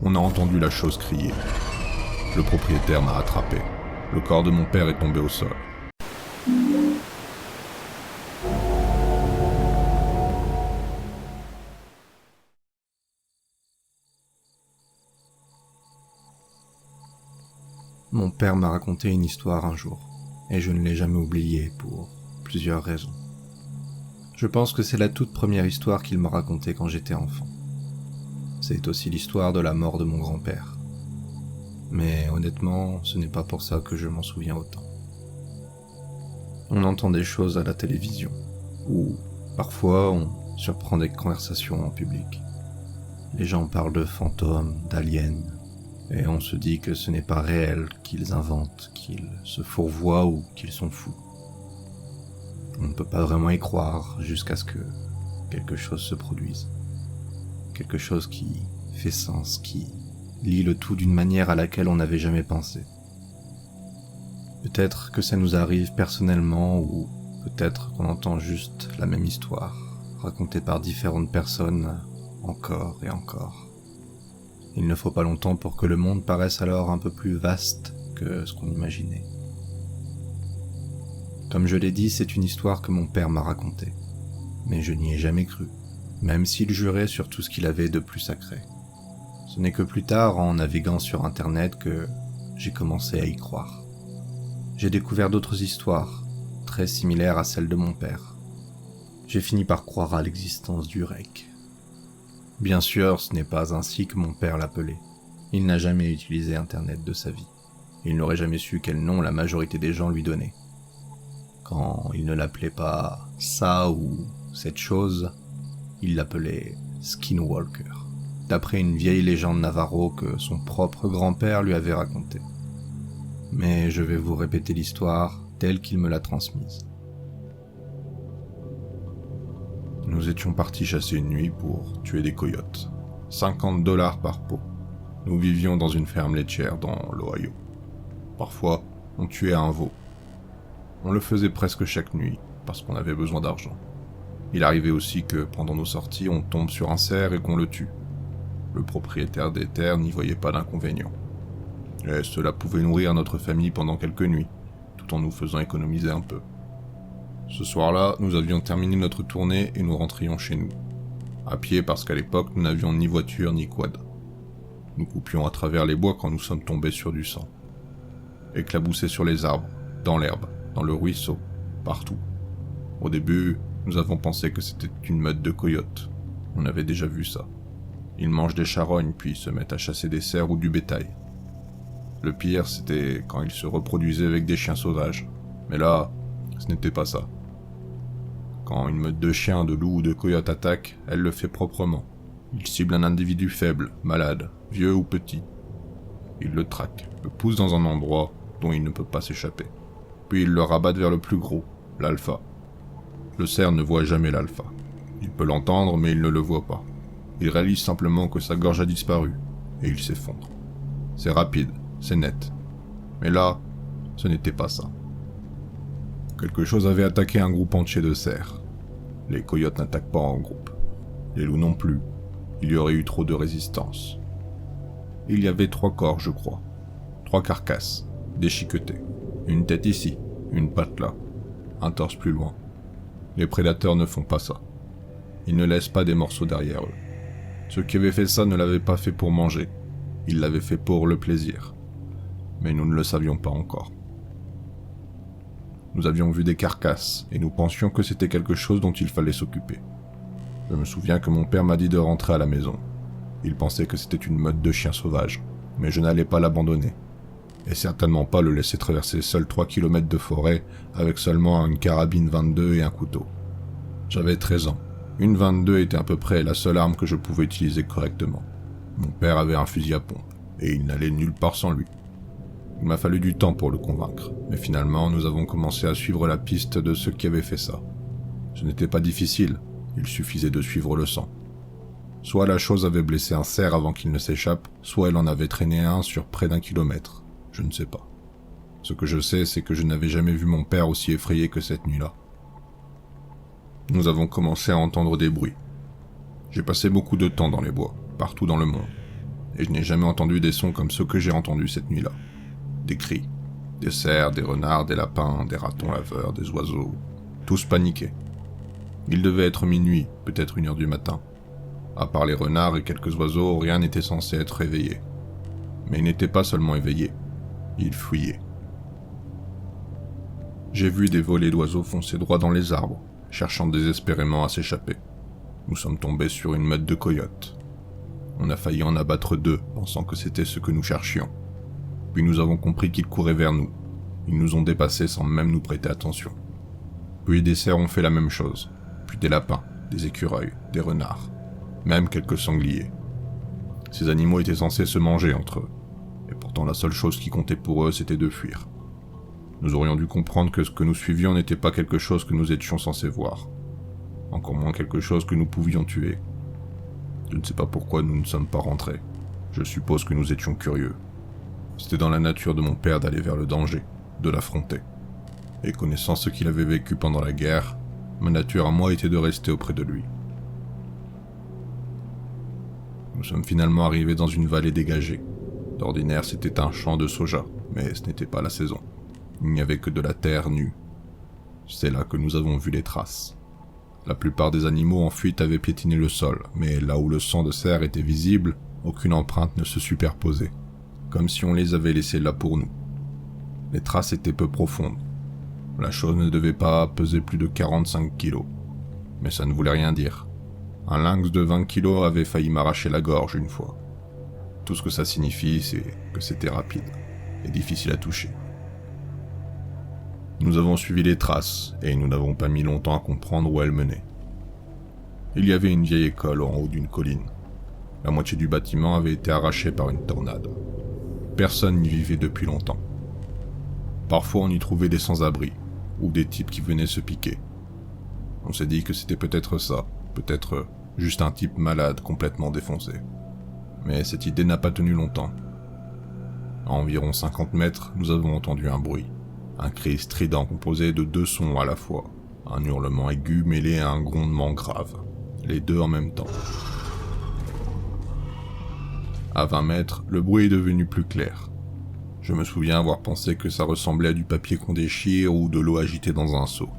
On a entendu la chose crier. Le propriétaire m'a attrapé. Le corps de mon père est tombé au sol. Mon père m'a raconté une histoire un jour, et je ne l'ai jamais oubliée pour plusieurs raisons. Je pense que c'est la toute première histoire qu'il m'a racontée quand j'étais enfant. C'est aussi l'histoire de la mort de mon grand-père. Mais honnêtement, ce n'est pas pour ça que je m'en souviens autant. On entend des choses à la télévision, ou parfois on surprend des conversations en public. Les gens parlent de fantômes, d'aliens, et on se dit que ce n'est pas réel, qu'ils inventent, qu'ils se fourvoient ou qu'ils sont fous. On ne peut pas vraiment y croire jusqu'à ce que quelque chose se produise. Quelque chose qui fait sens, qui lie le tout d'une manière à laquelle on n'avait jamais pensé. Peut-être que ça nous arrive personnellement, ou peut-être qu'on entend juste la même histoire, racontée par différentes personnes, encore et encore. Il ne faut pas longtemps pour que le monde paraisse alors un peu plus vaste que ce qu'on imaginait. Comme je l'ai dit, c'est une histoire que mon père m'a racontée, mais je n'y ai jamais cru, même s'il jurait sur tout ce qu'il avait de plus sacré. Ce n'est que plus tard, en naviguant sur Internet, que j'ai commencé à y croire. J'ai découvert d'autres histoires, très similaires à celles de mon père. J'ai fini par croire à l'existence du REC. Bien sûr, ce n'est pas ainsi que mon père l'appelait. Il n'a jamais utilisé Internet de sa vie. Il n'aurait jamais su quel nom la majorité des gens lui donnaient. Quand il ne l'appelait pas ça ou cette chose, il l'appelait Skinwalker, d'après une vieille légende Navarro que son propre grand-père lui avait racontée. Mais je vais vous répéter l'histoire telle qu'il me l'a transmise. Nous étions partis chasser une nuit pour tuer des coyotes. $50 par peau. Nous vivions dans une ferme laitière dans l'Ohio. Parfois, on tuait un veau. On le faisait presque chaque nuit, parce qu'on avait besoin d'argent. Il arrivait aussi que, pendant nos sorties, on tombe sur un cerf et qu'on le tue. Le propriétaire des terres n'y voyait pas d'inconvénient. Et cela pouvait nourrir notre famille pendant quelques nuits, tout en nous faisant économiser un peu. Ce soir-là, nous avions terminé notre tournée et nous rentrions chez nous. À pied parce qu'à l'époque, nous n'avions ni voiture ni quad. Nous coupions à travers les bois quand nous sommes tombés sur du sang. Éclaboussés sur les arbres, dans l'herbe, dans le ruisseau, partout. Au début, nous avons pensé que c'était une meute de coyotes. On avait déjà vu ça. Ils mangent des charognes puis se mettent à chasser des cerfs ou du bétail. Le pire, c'était quand ils se reproduisaient avec des chiens sauvages. Mais là, ce n'était pas ça. Quand une meute de chiens, de loups ou de coyotes attaque, elle le fait proprement. Il cible un individu faible, malade, vieux ou petit. Il le traque, le pousse dans un endroit dont il ne peut pas s'échapper. Puis il le rabatte vers le plus gros, l'alpha. Le cerf ne voit jamais l'alpha. Il peut l'entendre, mais il ne le voit pas. Il réalise simplement que sa gorge a disparu, et il s'effondre. C'est rapide, c'est net. Mais là, ce n'était pas ça. Quelque chose avait attaqué un groupe entier de cerfs. Les coyotes n'attaquent pas en groupe. Les loups non plus. Il y aurait eu trop de résistance. Il y avait 3 corps, je crois. 3 carcasses, déchiquetées. Une tête ici, une patte là, un torse plus loin. Les prédateurs ne font pas ça. Ils ne laissent pas des morceaux derrière eux. Ceux qui avaient fait ça ne l'avaient pas fait pour manger. Ils l'avaient fait pour le plaisir. Mais nous ne le savions pas encore. Nous avions vu des carcasses, et nous pensions que c'était quelque chose dont il fallait s'occuper. Je me souviens que mon père m'a dit de rentrer à la maison. Il pensait que c'était une meute de chiens sauvages, mais je n'allais pas l'abandonner. Et certainement pas le laisser traverser seuls 3 kilomètres de forêt avec seulement une carabine 22 et un couteau. J'avais 13 ans. Une 22 était à peu près la seule arme que je pouvais utiliser correctement. Mon père avait un fusil à pompe, et il n'allait nulle part sans lui. Il m'a fallu du temps pour le convaincre, mais finalement nous avons commencé à suivre la piste de ceux qui avaient fait ça. Ce n'était pas difficile, il suffisait de suivre le sang. Soit la chose avait blessé un cerf avant qu'il ne s'échappe, soit elle en avait traîné un sur près d'1 kilomètre. Je ne sais pas. Ce que je sais, c'est que je n'avais jamais vu mon père aussi effrayé que cette nuit-là. Nous avons commencé à entendre des bruits. J'ai passé beaucoup de temps dans les bois, partout dans le monde. et je n'ai jamais entendu des sons comme ceux que j'ai entendus cette nuit-là. Des cris, des cerfs, des renards, des lapins, des ratons laveurs, des oiseaux, tous paniqués. Il devait être minuit, peut-être 1h du matin. À part les renards et quelques oiseaux, rien n'était censé être réveillé. Mais ils n'étaient pas seulement éveillés, ils fuyaient. J'ai vu des volées d'oiseaux foncer droit dans les arbres, cherchant désespérément à s'échapper. Nous sommes tombés sur une meute de coyotes. On a failli en abattre 2, pensant que c'était ce que nous cherchions. Puis nous avons compris qu'ils couraient vers nous. Ils nous ont dépassés sans même nous prêter attention. Puis des cerfs ont fait la même chose, puis des lapins, des écureuils, des renards, même quelques sangliers. Ces animaux étaient censés se manger entre eux, et pourtant la seule chose qui comptait pour eux, c'était de fuir. Nous aurions dû comprendre que ce que nous suivions n'était pas quelque chose que nous étions censés voir, encore moins quelque chose que nous pouvions tuer. Je ne sais pas pourquoi nous ne sommes pas rentrés. Je suppose que nous étions curieux. C'était dans la nature de mon père d'aller vers le danger, de l'affronter. Et connaissant ce qu'il avait vécu pendant la guerre, ma nature à moi était de rester auprès de lui. Nous sommes finalement arrivés dans une vallée dégagée. D'ordinaire, c'était un champ de soja, mais ce n'était pas la saison. Il n'y avait que de la terre nue. C'est là que nous avons vu les traces. La plupart des animaux en fuite avaient piétiné le sol, mais là où le sang de cerf était visible, aucune empreinte ne se superposait, comme si on les avait laissés là pour nous. Les traces étaient peu profondes. La chose ne devait pas peser plus de 45 kilos, mais ça ne voulait rien dire. Un lynx de 20 kilos avait failli m'arracher la gorge une fois. Tout ce que ça signifie, c'est que c'était rapide et difficile à toucher. Nous avons suivi les traces, et nous n'avons pas mis longtemps à comprendre où elles menaient. Il y avait une vieille école en haut d'une colline. La moitié du bâtiment avait été arrachée par une tornade. Personne n'y vivait depuis longtemps. Parfois on y trouvait des sans-abri, ou des types qui venaient se piquer. On s'est dit que c'était peut-être ça, peut-être juste un type malade complètement défoncé. Mais cette idée n'a pas tenu longtemps. À environ 50 mètres, nous avons entendu un bruit. Un cri strident composé de 2 sons à la fois, un hurlement aigu mêlé à un grondement grave, les deux en même temps. À 20 mètres, le bruit est devenu plus clair. Je me souviens avoir pensé que ça ressemblait à du papier qu'on déchire ou de l'eau agitée dans un seau.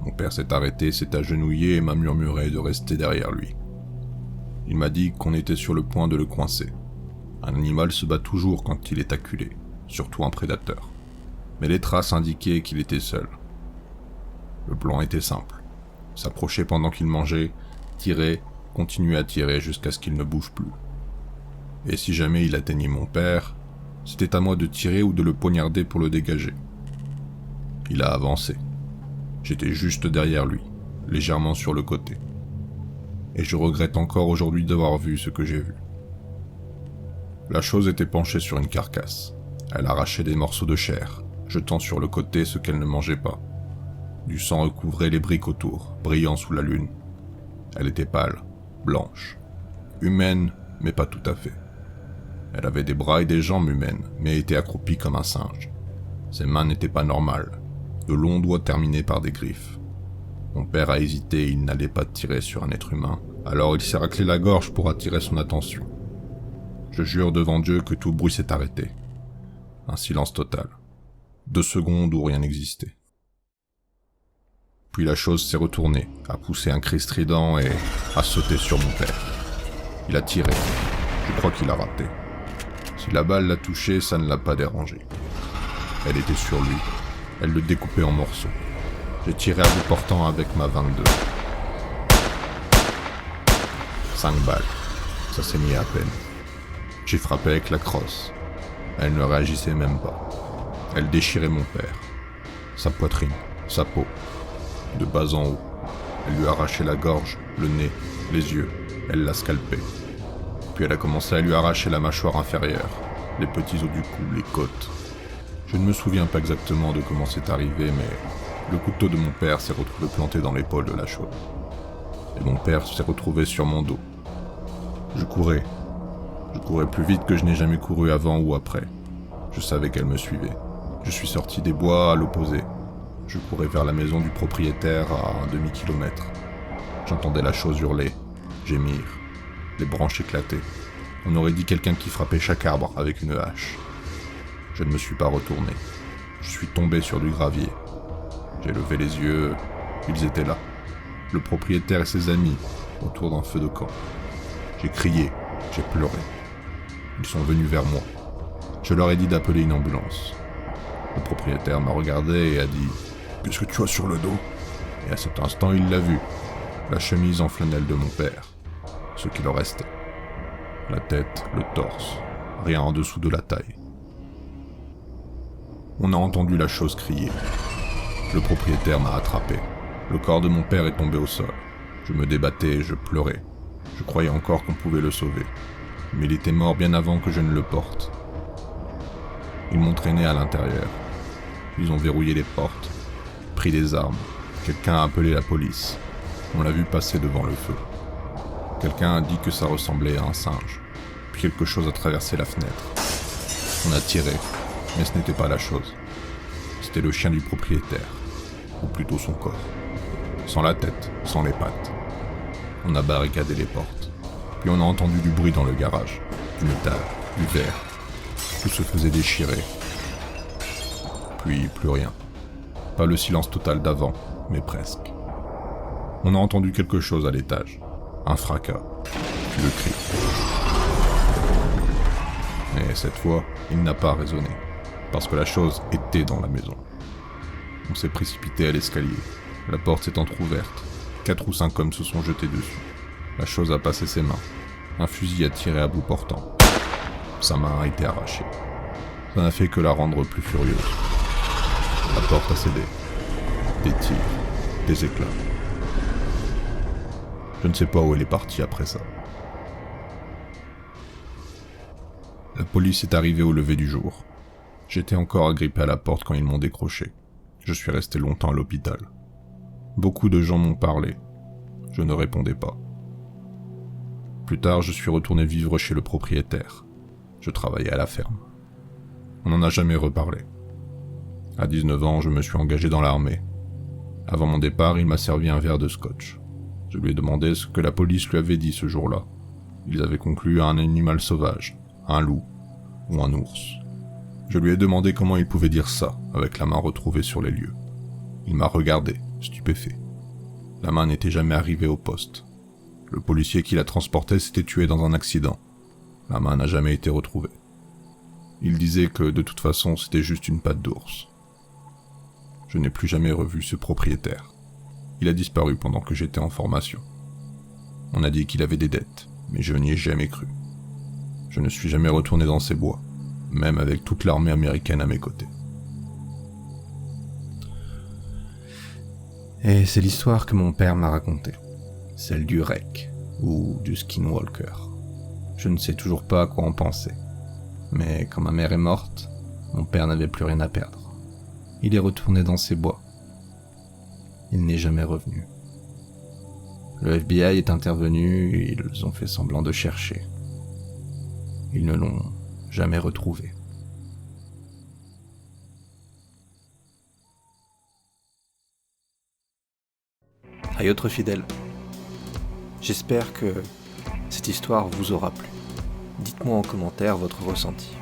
Mon père s'est arrêté, s'est agenouillé et m'a murmuré de rester derrière lui. Il m'a dit qu'on était sur le point de le coincer. Un animal se bat toujours quand il est acculé, surtout un prédateur. Mais les traces indiquaient qu'il était seul. Le plan était simple. S'approcher pendant qu'il mangeait, tirer, continuer à tirer jusqu'à ce qu'il ne bouge plus. Et si jamais il atteignait mon père, c'était à moi de tirer ou de le poignarder pour le dégager. Il a avancé. J'étais juste derrière lui, légèrement sur le côté. Et je regrette encore aujourd'hui d'avoir vu ce que j'ai vu. La chose était penchée sur une carcasse. Elle arrachait des morceaux de chair, jetant sur le côté ce qu'elle ne mangeait pas. Du sang recouvrait les briques autour, brillant sous la lune. Elle était pâle, blanche, humaine, mais pas tout à fait. Elle avait des bras et des jambes humaines, mais était accroupie comme un singe. Ses mains n'étaient pas normales, de longs doigts terminés par des griffes. Mon père a hésité, il n'allait pas tirer sur un être humain, alors il s'est raclé la gorge pour attirer son attention. Je jure devant Dieu que tout bruit s'est arrêté. Un silence total. 2 secondes où rien n'existait. Puis la chose s'est retournée, a poussé un cri strident et a sauté sur mon père. Il a tiré. Je crois qu'il a raté. Si la balle l'a touché, ça ne l'a pas dérangé. Elle était sur lui. Elle le découpait en morceaux. J'ai tiré à bout portant avec ma 22. 5 balles. Ça saignait à peine. J'ai frappé avec la crosse. Elle ne réagissait même pas. Elle déchirait mon père. Sa poitrine, sa peau. De bas en haut. Elle lui arrachait la gorge, le nez, les yeux. Elle l'a scalpé. Puis elle a commencé à lui arracher la mâchoire inférieure, les petits os du cou, les côtes. Je ne me souviens pas exactement de comment c'est arrivé, mais le couteau de mon père s'est retrouvé planté dans l'épaule de la chose. Et mon père s'est retrouvé sur mon dos. Je courais. Je courais plus vite que je n'ai jamais couru avant ou après. Je savais qu'elle me suivait. Je suis sorti des bois à l'opposé. Je courais vers la maison du propriétaire à un demi-kilomètre. J'entendais la chose hurler, gémir, les branches éclater. On aurait dit quelqu'un qui frappait chaque arbre avec une hache. Je ne me suis pas retourné. Je suis tombé sur du gravier. J'ai levé les yeux, ils étaient là. Le propriétaire et ses amis, autour d'un feu de camp. J'ai crié, j'ai pleuré. Ils sont venus vers moi. Je leur ai dit d'appeler une ambulance. Le propriétaire m'a regardé et a dit « Qu'est-ce que tu as sur le dos ?» Et à cet instant, il l'a vu. La chemise en flanelle de mon père. Ce qu'il en restait. La tête, le torse, rien en dessous de la taille. On a entendu la chose crier. Le propriétaire m'a attrapé. Le corps de mon père est tombé au sol. Je me débattais, je pleurais. Je croyais encore qu'on pouvait le sauver. Mais il était mort bien avant que je ne le porte. Ils m'ont traîné à l'intérieur. Ils ont verrouillé les portes, pris des armes. Quelqu'un a appelé la police. On l'a vu passer devant le feu. Quelqu'un a dit que ça ressemblait à un singe. Puis quelque chose a traversé la fenêtre. On a tiré, mais ce n'était pas la chose. C'était le chien du propriétaire, ou plutôt son corps. Sans la tête, sans les pattes. On a barricadé les portes. Puis on a entendu du bruit dans le garage. Du métal, du verre. Tout se faisait déchirer. Puis plus rien. Pas le silence total d'avant, mais presque. On a entendu quelque chose à l'étage. Un fracas, puis le cri. Mais cette fois, il n'a pas résonné, parce que la chose était dans la maison. On s'est précipité à l'escalier. La porte s'est entr'ouverte. 4 ou 5 hommes se sont jetés dessus. La chose a passé ses mains. Un fusil a tiré à bout portant. Sa main a été arrachée. Ça n'a fait que la rendre plus furieuse. La porte a cédé. Des tirs, des éclats. Je ne sais pas où elle est partie après ça. La police est arrivée au lever du jour. J'étais encore agrippé à la porte quand ils m'ont décroché. Je suis resté longtemps à l'hôpital. Beaucoup de gens m'ont parlé. Je ne répondais pas. Plus tard, je suis retourné vivre chez le propriétaire. Je travaillais à la ferme. On n'en a jamais reparlé. À 19 ans, je me suis engagé dans l'armée. Avant mon départ, il m'a servi un verre de scotch. Je lui ai demandé ce que la police lui avait dit ce jour-là. Ils avaient conclu à un animal sauvage, un loup ou un ours. Je lui ai demandé comment il pouvait dire ça, avec la main retrouvée sur les lieux. Il m'a regardé, stupéfait. La main n'était jamais arrivée au poste. Le policier qui la transportait s'était tué dans un accident. La main n'a jamais été retrouvée. Il disait que de toute façon c'était juste une patte d'ours. Je n'ai plus jamais revu ce propriétaire. Il a disparu pendant que j'étais en formation. On a dit qu'il avait des dettes, mais je n'y ai jamais cru. Je ne suis jamais retourné dans ces bois, même avec toute l'armée américaine à mes côtés. Et c'est l'histoire que mon père m'a racontée, celle du Rec, ou du Skinwalker. Je ne sais toujours pas à quoi en penser, mais quand ma mère est morte, mon père n'avait plus rien à perdre. Il est retourné dans ces bois. Il n'est jamais revenu. Le FBI est intervenu et ils ont fait semblant de chercher. Ils ne l'ont jamais retrouvé. Aïe autres fidèles, j'espère que cette histoire vous aura plu. Dites-moi en commentaire votre ressenti.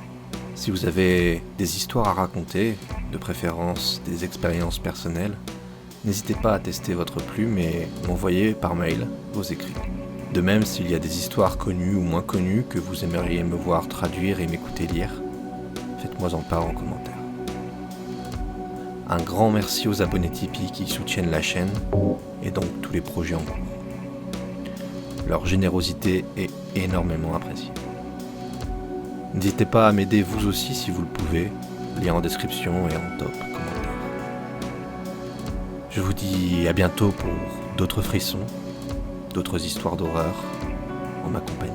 Si vous avez des histoires à raconter, de préférence des expériences personnelles, n'hésitez pas à tester votre plume et m'envoyer par mail vos écrits. De même, s'il y a des histoires connues ou moins connues que vous aimeriez me voir traduire et m'écouter lire, faites-moi en part en commentaire. Un grand merci aux abonnés Tipeee qui soutiennent la chaîne et donc tous les projets en cours. Leur générosité est énormément appréciée. N'hésitez pas à m'aider vous aussi si vous le pouvez, lien en description et en top commentaire. Je vous dis à bientôt pour d'autres frissons, d'autres histoires d'horreur en ma compagnie.